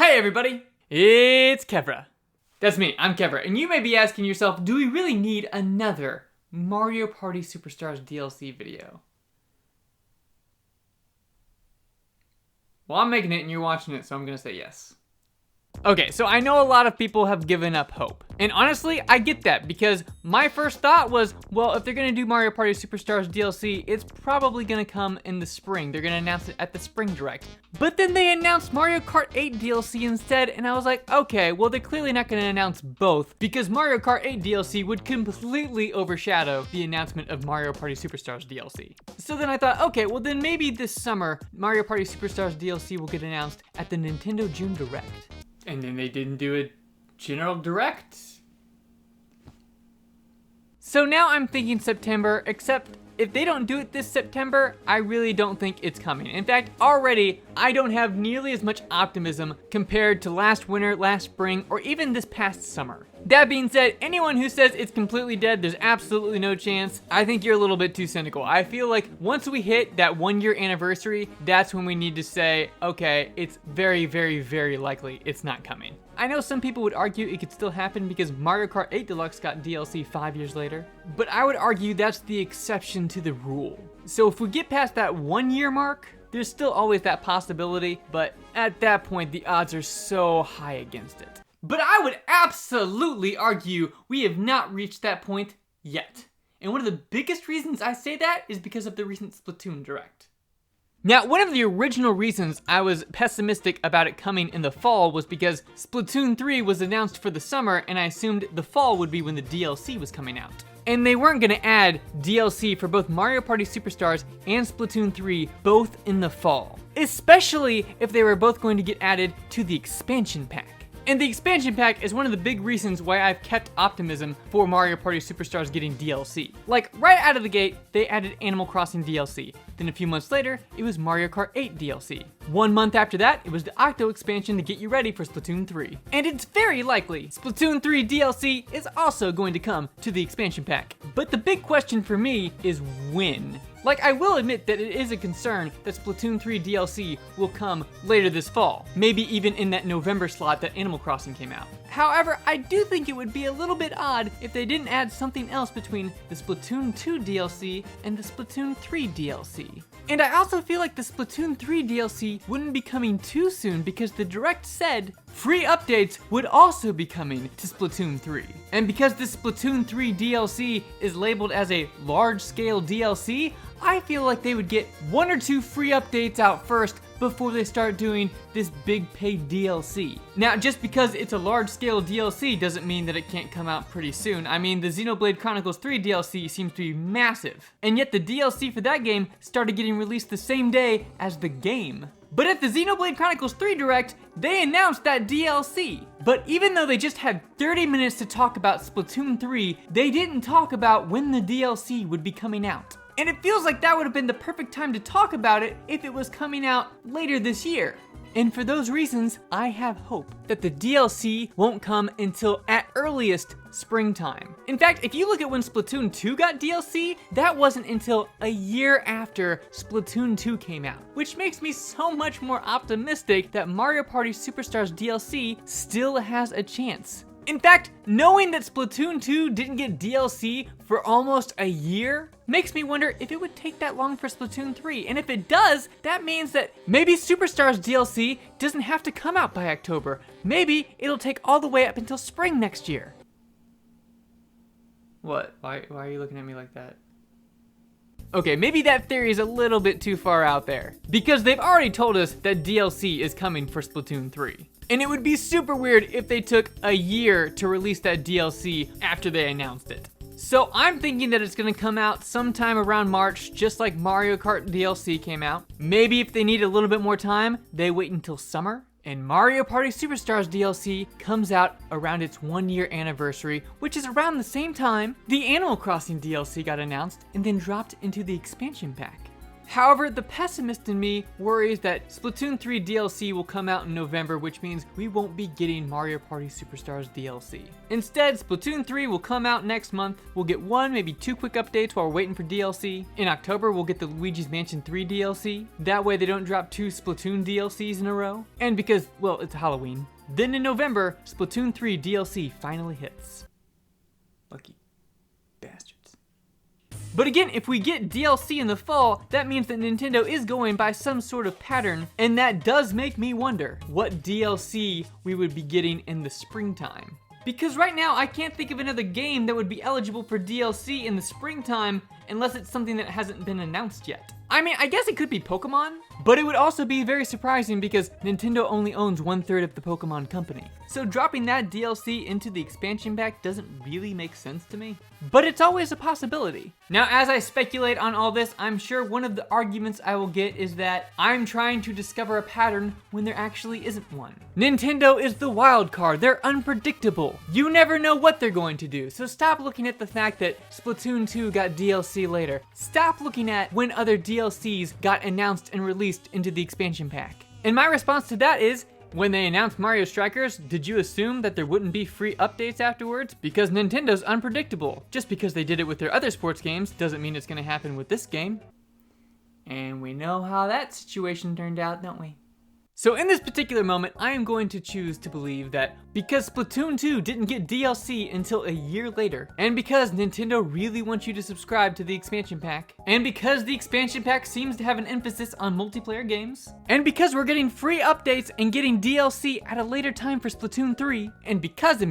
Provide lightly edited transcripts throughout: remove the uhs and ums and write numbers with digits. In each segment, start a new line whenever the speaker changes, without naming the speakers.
Hey everybody, it's Kevra. That's me, I'm Kevra, and you may be asking yourself, do we really need another Mario Party Superstars DLC video? Well, I'm making it and you're watching it, so I'm gonna say yes. Okay, so I know a lot of people have given up hope. And honestly, I get that because my first thought was, well, if they're gonna do Mario Party Superstars DLC, it's probably gonna come in the spring. They're gonna announce it at the Spring Direct. But then they announced Mario Kart 8 DLC instead, and I was like, okay, well, they're clearly not gonna announce both because Mario Kart 8 DLC would completely overshadow the announcement of Mario Party Superstars DLC. So then I thought, okay, well then maybe this summer, Mario Party Superstars DLC will get announced at the Nintendo June Direct. And then they didn't do a general direct. So now I'm thinking September, except if they don't do it this September, I really don't think it's coming. In fact, already, I don't have nearly as much optimism compared to last winter, last spring, or even this past summer. That being said, anyone who says it's completely dead, there's absolutely no chance, I think you're a little bit too cynical. I feel like once we hit that 1 year anniversary, that's when we need to say, okay, it's very, very, very likely it's not coming. I know some people would argue it could still happen because Mario Kart 8 Deluxe got DLC 5 years later, but I would argue that's the exception to the rule. So if we get past that 1 year mark, there's still always that possibility, but at that point, the odds are so high against it. But I would absolutely argue we have not reached that point yet. And one of the biggest reasons I say that is because of the recent Splatoon Direct. Now, one of the original reasons I was pessimistic about it coming in the fall was because Splatoon 3 was announced for the summer and I assumed the fall would be when the DLC was coming out. And they weren't gonna add DLC for both Mario Party Superstars and Splatoon 3 both in the fall. Especially if they were both going to get added to the expansion pack. And the expansion pack is one of the big reasons why I've kept optimism for Mario Party Superstars getting DLC. Like, right out of the gate, they added Animal Crossing DLC. Then a few months later, it was Mario Kart 8 DLC. 1 month after that, it was the Octo expansion to get you ready for Splatoon 3. And it's very likely Splatoon 3 DLC is also going to come to the expansion pack. But the big question for me is when? Like, I will admit that it is a concern that Splatoon 3 DLC will come later this fall, maybe even in that November slot that Animal Crossing came out. However, I do think it would be a little bit odd if they didn't add something else between the Splatoon 2 DLC and the Splatoon 3 DLC. And I also feel like the Splatoon 3 DLC wouldn't be coming too soon because the Direct said free updates would also be coming to Splatoon 3. And because this Splatoon 3 DLC is labeled as a large-scale DLC, I feel like they would get 1 or 2 free updates out first before they start doing this big paid DLC. Now, just because it's a large-scale DLC doesn't mean that it can't come out pretty soon. I mean, the Xenoblade Chronicles 3 DLC seems to be massive, and yet the DLC for that game started getting released the same day as the game. But at the Xenoblade Chronicles 3 Direct, they announced that DLC. But even though they just had 30 minutes to talk about Splatoon 3, they didn't talk about when the DLC would be coming out. And it feels like that would have been the perfect time to talk about it if it was coming out later this year. And for those reasons, I have hope that the DLC won't come until at earliest springtime. In fact, if you look at when Splatoon 2 got DLC, that wasn't until a year after Splatoon 2 came out, which makes me so much more optimistic that Mario Party Superstars DLC still has a chance. In fact, knowing that Splatoon 2 didn't get DLC for almost a year makes me wonder if it would take that long for Splatoon 3. And if it does, that means that maybe Superstars DLC doesn't have to come out by October. Maybe it'll take all the way up until spring next year. What? Why are you looking at me like that? Okay, maybe that theory is a little bit too far out there, because they've already told us that DLC is coming for Splatoon 3. And it would be super weird if they took a year to release that DLC after they announced it. So I'm thinking that it's gonna come out sometime around March, just like Mario Kart DLC came out. Maybe if they need a little bit more time, they wait until summer. And Mario Party Superstars DLC comes out around its 1 year anniversary, which is around the same time the Animal Crossing DLC got announced and then dropped into the expansion pack. However, the pessimist in me worries that Splatoon 3 DLC will come out in November, which means we won't be getting Mario Party Superstars DLC. Instead, Splatoon 3 will come out next month. We'll get 1, maybe 2 quick updates while we're waiting for DLC. In October, we'll get the Luigi's Mansion 3 DLC. That way they don't drop 2 Splatoon DLCs in a row. And because, well, it's Halloween. Then in November, Splatoon 3 DLC finally hits. Lucky bastards. But again, if we get DLC in the fall, that means that Nintendo is going by some sort of pattern, and that does make me wonder what DLC we would be getting in the springtime. Because right now, I can't think of another game that would be eligible for DLC in the springtime unless it's something that hasn't been announced yet. I mean, I guess it could be Pokemon, but it would also be very surprising because Nintendo only owns 1/3 of the Pokemon company. So dropping that DLC into the expansion pack doesn't really make sense to me. But it's always a possibility. Now, as I speculate on all this, I'm sure one of the arguments I will get is that I'm trying to discover a pattern when there actually isn't one. Nintendo is the wild card. They're unpredictable. You never know what they're going to do. So stop looking at the fact that Splatoon 2 got DLC later. Stop looking at when other DLCs got announced and released into the expansion pack. And my response to that is, when they announced Mario Strikers, did you assume that there wouldn't be free updates afterwards? Because Nintendo's unpredictable. Just because they did it with their other sports games doesn't mean it's gonna happen with this game. And we know how that situation turned out, don't we? So in this particular moment, I am going to choose to believe that because Splatoon 2 didn't get DLC until a year later, and because Nintendo really wants you to subscribe to the expansion pack, and because the expansion pack seems to have an emphasis on multiplayer games, and because we're getting free updates and getting DLC at a later time for Splatoon 3, and because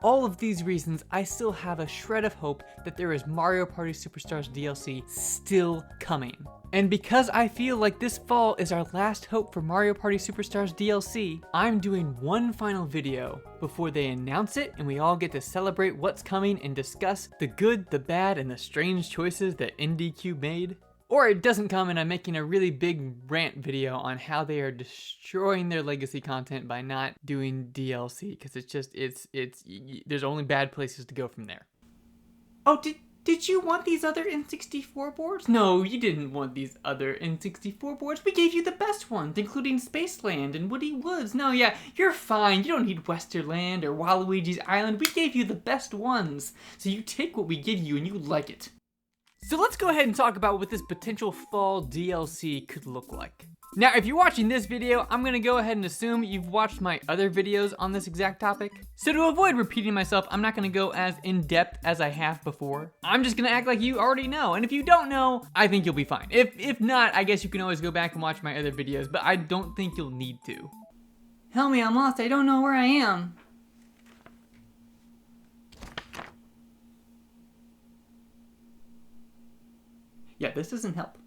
all of these reasons, I still have a shred of hope that there is Mario Party Superstars DLC still coming. And because I feel like this fall is our last hope for Mario Party Superstars DLC, I'm doing one final video before they announce it and we all get to celebrate what's coming and discuss the good, the bad, and the strange choices that NDQ made. Or it doesn't come and I'm making a really big rant video on how they are destroying their legacy content by not doing DLC, because there's only bad places to go from there. Oh, Did you want these other N64 boards? No, you didn't want these other N64 boards. We gave you the best ones, including Spaceland and Woody Woods. No, yeah, you're fine. You don't need Westerland or Waluigi's Island. We gave you the best ones. So you take what we give you and you like it. So let's go ahead and talk about what this potential fall DLC could look like. Now, if you're watching this video, I'm gonna go ahead and assume you've watched my other videos on this exact topic. So to avoid repeating myself, I'm not gonna go as in-depth as I have before. I'm just gonna act like you already know, and if you don't know, I think you'll be fine. If not, I guess you can always go back and watch my other videos, but I don't think you'll need to. Help me, I'm lost, I don't know where I am. Yeah, this doesn't help.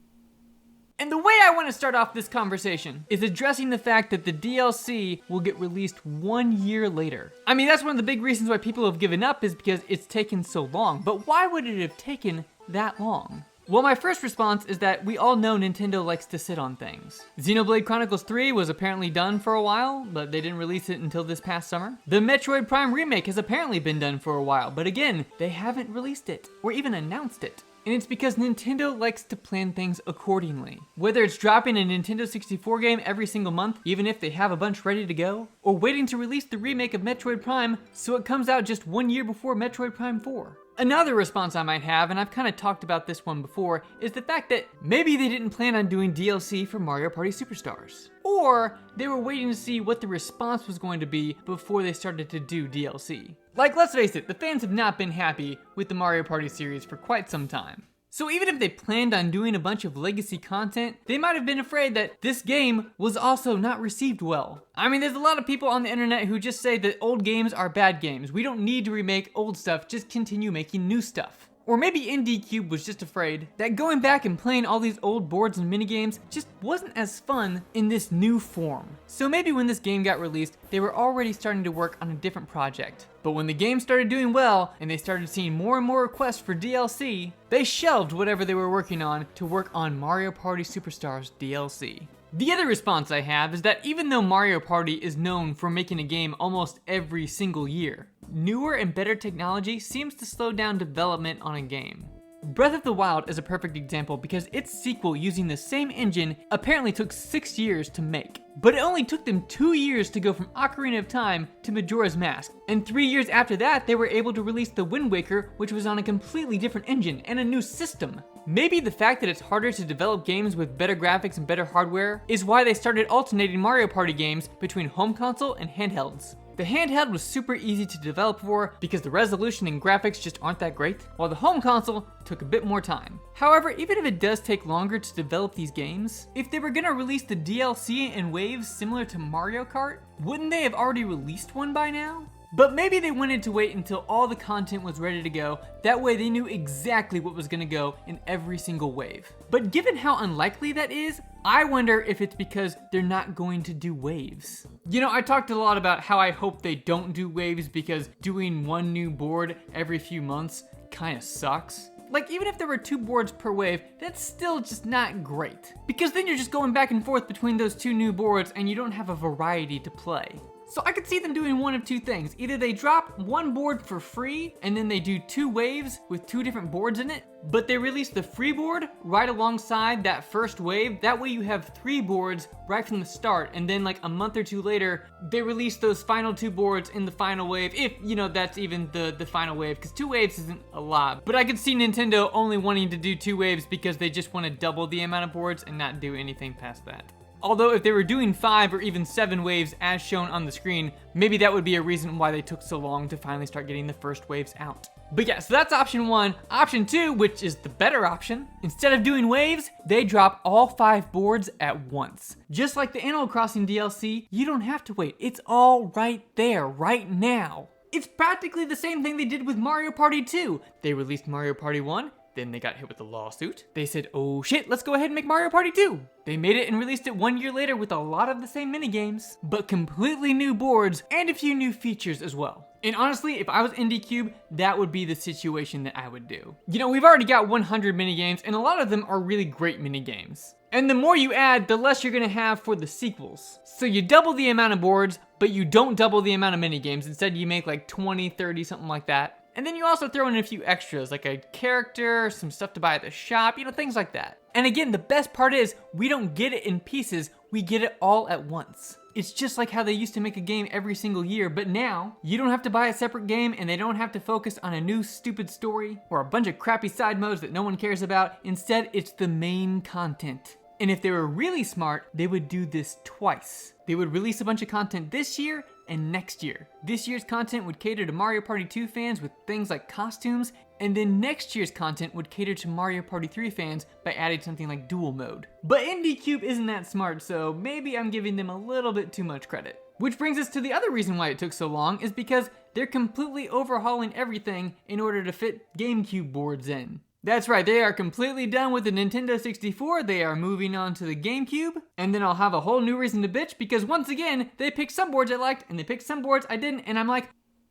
And the way I want to start off this conversation is addressing the fact that the DLC will get released 1 year later. I mean, that's one of the big reasons why people have given up is because it's taken so long. But why would it have taken that long? Well, my first response is that we all know Nintendo likes to sit on things. Xenoblade Chronicles 3 was apparently done for a while, but they didn't release it until this past summer. The Metroid Prime remake has apparently been done for a while, but again, they haven't released it or even announced it. And it's because Nintendo likes to plan things accordingly. Whether it's dropping a Nintendo 64 game every single month, even if they have a bunch ready to go, or waiting to release the remake of Metroid Prime so it comes out just 1 year before Metroid Prime 4. Another response I might have, and I've kind of talked about this one before, is the fact that maybe they didn't plan on doing DLC for Mario Party Superstars. Or they were waiting to see what the response was going to be before they started to do DLC. Like, let's face it, the fans have not been happy with the Mario Party series for quite some time. So even if they planned on doing a bunch of legacy content, they might have been afraid that this game was also not received well. I mean, there's a lot of people on the internet who just say that old games are bad games. We don't need to remake old stuff, just continue making new stuff. Or maybe NDQ was just afraid that going back and playing all these old boards and minigames just wasn't as fun in this new form. So maybe when this game got released, they were already starting to work on a different project. But when the game started doing well, and they started seeing more and more requests for DLC, they shelved whatever they were working on to work on Mario Party Superstars DLC. The other response I have is that even though Mario Party is known for making a game almost every single year, newer and better technology seems to slow down development on a game. Breath of the Wild is a perfect example because its sequel using the same engine apparently took 6 years to make. But it only took them 2 years to go from Ocarina of Time to Majora's Mask. And 3 years after that, they were able to release the Wind Waker, which was on a completely different engine and a new system. Maybe the fact that it's harder to develop games with better graphics and better hardware is why they started alternating Mario Party games between home console and handhelds. The handheld was super easy to develop for because the resolution and graphics just aren't that great, while the home console took a bit more time. However, even if it does take longer to develop these games, if they were gonna release the DLC in waves similar to Mario Kart, wouldn't they have already released one by now? But maybe they wanted to wait until all the content was ready to go, that way they knew exactly what was gonna go in every single wave. But given how unlikely that is, I wonder if it's because they're not going to do waves. You know, I talked a lot about how I hope they don't do waves because doing one new board every few months kinda sucks. Like, even if there were 2 boards per wave, that's still just not great. Because then you're just going back and forth between those 2 new boards and you don't have a variety to play. So I could see them doing one of 2 things. Either they drop 1 board for free and then they do 2 waves with 2 different boards in it, but they release the free board right alongside that first wave. That way you have 3 boards right from the start, and then like a month or 2 later, they release those final 2 boards in the final wave, if, you know, that's even the final wave, because 2 waves isn't a lot. But I could see Nintendo only wanting to do 2 waves because they just want to double the amount of boards and not do anything past that. Although if they were doing 5 or even 7 waves as shown on the screen, maybe that would be a reason why they took so long to finally start getting the first waves out. But yeah, so that's option 1. Option 2, which is the better option, instead of doing waves, they drop all 5 boards at once. Just like the Animal Crossing DLC, you don't have to wait. It's all right there, right now. It's practically the same thing they did with Mario Party 2. They released Mario Party 1, then they got hit with a lawsuit. They said, oh shit, let's go ahead and make Mario Party 2. They made it and released it 1 year later with a lot of the same minigames, but completely new boards and a few new features as well. And honestly, if I was IndieCube, that would be the situation that I would do. You know, we've already got 100 minigames, and a lot of them are really great minigames. And the more you add, the less you're gonna have for the sequels. So you double the amount of boards, but you don't double the amount of minigames. Instead, you make like 20, 30, something like that. And then you also throw in a few extras, like a character, some stuff to buy at the shop, you know, things like that. And again, the best part is, we don't get it in pieces, we get it all at once. It's just like how they used to make a game every single year, but now, you don't have to buy a separate game and they don't have to focus on a new stupid story or a bunch of crappy side modes that no one cares about. Instead, it's the main content. And if they were really smart, they would do this twice. They would release a bunch of content this year and next year. This year's content would cater to Mario Party 2 fans with things like costumes, and then next year's content would cater to Mario Party 3 fans by adding something like dual mode. But IndieCube isn't that smart, so maybe I'm giving them a little bit too much credit. Which brings us to the other reason why it took so long, is because they're completely overhauling everything in order to fit GameCube boards in. That's right, they are completely done with the Nintendo 64, they are moving on to the GameCube, and then I'll have a whole new reason to bitch because once again, they picked some boards I liked and they picked some boards I didn't, and I'm like,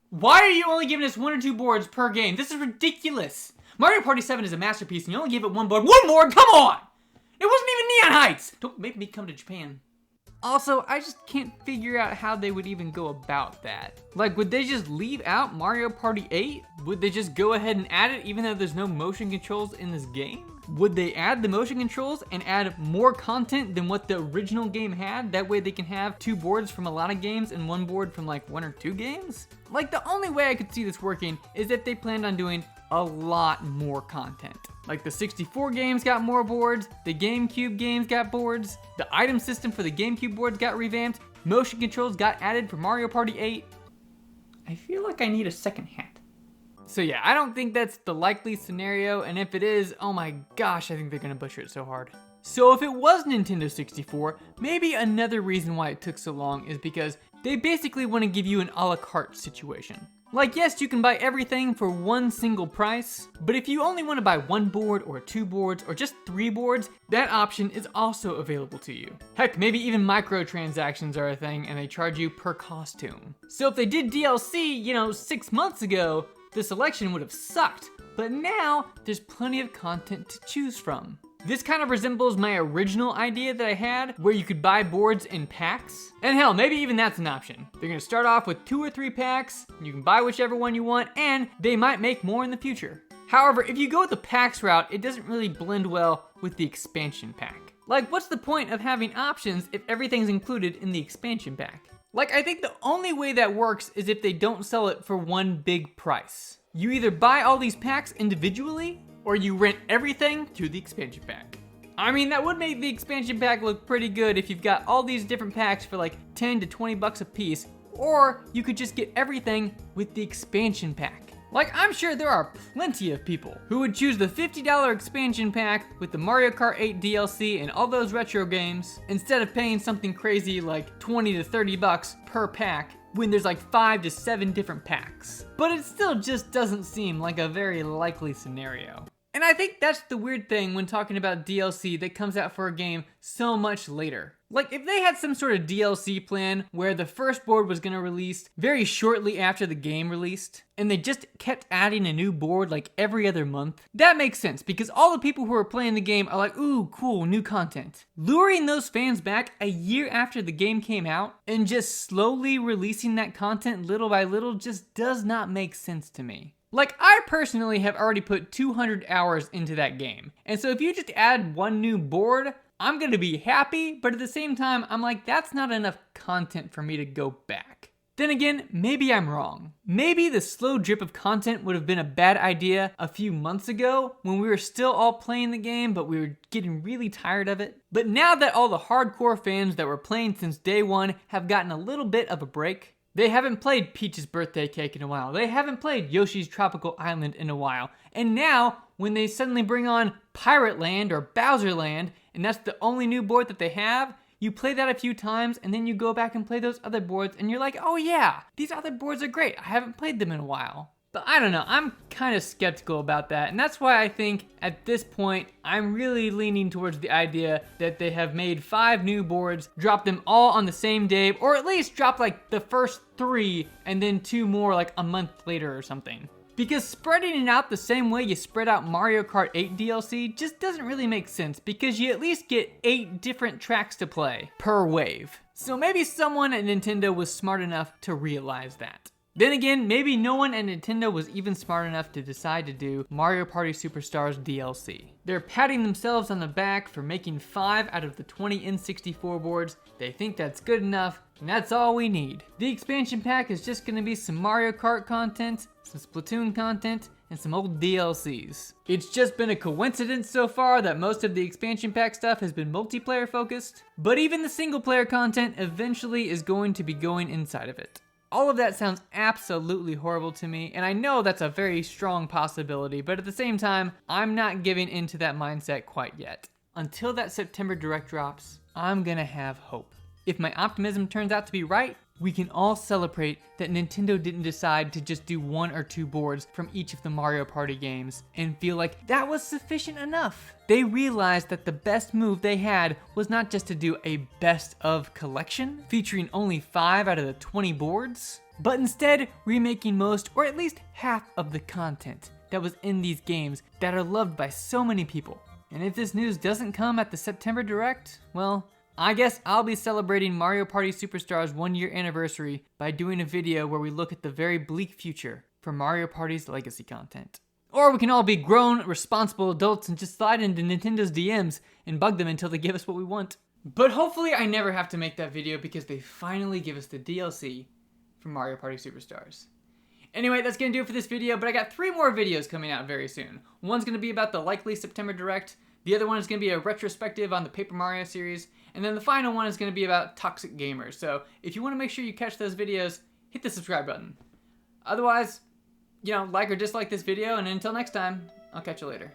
why are you only giving us 1 or 2 boards per game? This is ridiculous. Mario Party 7 is a masterpiece and you only gave it 1 board. 1 board, come on! It wasn't even Neon Heights! Don't make me come to Japan. Also, I just can't figure out how they would even go about that. Like, would they just leave out Mario Party 8? Would they just go ahead and add it even though there's no motion controls in this game? Would they add the motion controls and add more content than what the original game had? That way they can have 2 boards from a lot of games and 1 board from like 1 or 2 games? Like, the only way I could see this working is if they planned on doing a lot more content. Like the 64 games got more boards, the GameCube games got boards, the item system for the GameCube boards got revamped, motion controls got added for Mario Party 8. I feel like I need a second hat. So yeah, I don't think that's the likely scenario, and if it is, oh my gosh, I think they're gonna butcher it so hard. So if it was Nintendo 64, maybe another reason why it took so long is because they basically want to give you an a la carte situation. Like, yes, you can buy everything for 1 single price, but if you only want to buy 1 board or 2 boards or just 3 boards, that option is also available to you. Heck, maybe even microtransactions are a thing and they charge you per costume. So if they did DLC, you know, 6 months ago, the selection would have sucked, but now there's plenty of content to choose from. This kind of resembles my original idea that I had, where you could buy boards in packs. And hell, maybe even that's an option. They're gonna start off with 2 or 3 packs, you can buy whichever one you want, and they might make more in the future. However, if you go the packs route, it doesn't really blend well with the expansion pack. Like, what's the point of having options if everything's included in the expansion pack? Like, I think the only way that works is if they don't sell it for one big price. You either buy all these packs individually, or you rent everything through the expansion pack. I mean, that would make the expansion pack look pretty good if you've got all these different packs for like 10 to 20 bucks a piece, or you could just get everything with the expansion pack. Like, I'm sure there are plenty of people who would choose the $50 expansion pack with the Mario Kart 8 DLC and all those retro games instead of paying something crazy like 20 to 30 bucks per pack when there's like 5 to 7 different packs. But it still just doesn't seem like a very likely scenario. And I think that's the weird thing when talking about DLC that comes out for a game so much later. Like, if they had some sort of DLC plan where the first board was gonna release very shortly after the game released, and they just kept adding a new board like every other month, that makes sense because all the people who are playing the game are like, ooh, cool, new content. Luring those fans back a year after the game came out and just slowly releasing that content little by little just does not make sense to me. Like, I personally have already put 200 hours into that game. And so if you just add one new board, I'm gonna be happy, but at the same time, I'm like, that's not enough content for me to go back. Then again, maybe I'm wrong. Maybe the slow drip of content would have been a bad idea a few months ago when we were still all playing the game, but we were getting really tired of it. But now that all the hardcore fans that were playing since day one have gotten a little bit of a break, they haven't played Peach's Birthday Cake in a while. They haven't played Yoshi's Tropical Island in a while. And now, when they suddenly bring on Pirate Land or Bowser Land, and that's the only new board that they have, you play that a few times, and then you go back and play those other boards, and you're like, oh yeah, these other boards are great. I haven't played them in a while. But I don't know, I'm kind of skeptical about that, and that's why I think at this point, I'm really leaning towards the idea that they have made 5 new boards, dropped them all on the same day, or at least drop like the first 3 and then 2 more like a month later or something. Because spreading it out the same way you spread out Mario Kart 8 DLC just doesn't really make sense because you at least get 8 different tracks to play per wave. So maybe someone at Nintendo was smart enough to realize that. Then again, maybe no one at Nintendo was even smart enough to decide to do Mario Party Superstars DLC. They're patting themselves on the back for making 5 out of the 20 N64 boards. They think that's good enough, and that's all we need. The expansion pack is just gonna be some Mario Kart content, some Splatoon content, and some old DLCs. It's just been a coincidence so far that most of the expansion pack stuff has been multiplayer focused, but even the single player content eventually is going to be going inside of it. All of that sounds absolutely horrible to me, and I know that's a very strong possibility, but at the same time, I'm not giving into that mindset quite yet. Until that September Direct drops, I'm gonna have hope. If my optimism turns out to be right, we can all celebrate that Nintendo didn't decide to just do 1 or 2 boards from each of the Mario Party games and feel like that was sufficient enough. They realized that the best move they had was not just to do a best of collection featuring only 5 out of the 20 boards, but instead remaking most or at least half of the content that was in these games that are loved by so many people. And if this news doesn't come at the September Direct, well, I guess I'll be celebrating Mario Party Superstars 1-year anniversary by doing a video where we look at the very bleak future for Mario Party's legacy content. Or we can all be grown, responsible adults and just slide into Nintendo's DMs and bug them until they give us what we want. But hopefully I never have to make that video because they finally give us the DLC for Mario Party Superstars. Anyway, that's gonna do it for this video, but I got 3 more videos coming out very soon. One's gonna be about the likely September Direct, the other one is gonna be a retrospective on the Paper Mario series, and then the final one is gonna be about toxic gamers. So if you wanna make sure you catch those videos, hit the subscribe button. Otherwise, like or dislike this video, and until next time, I'll catch you later.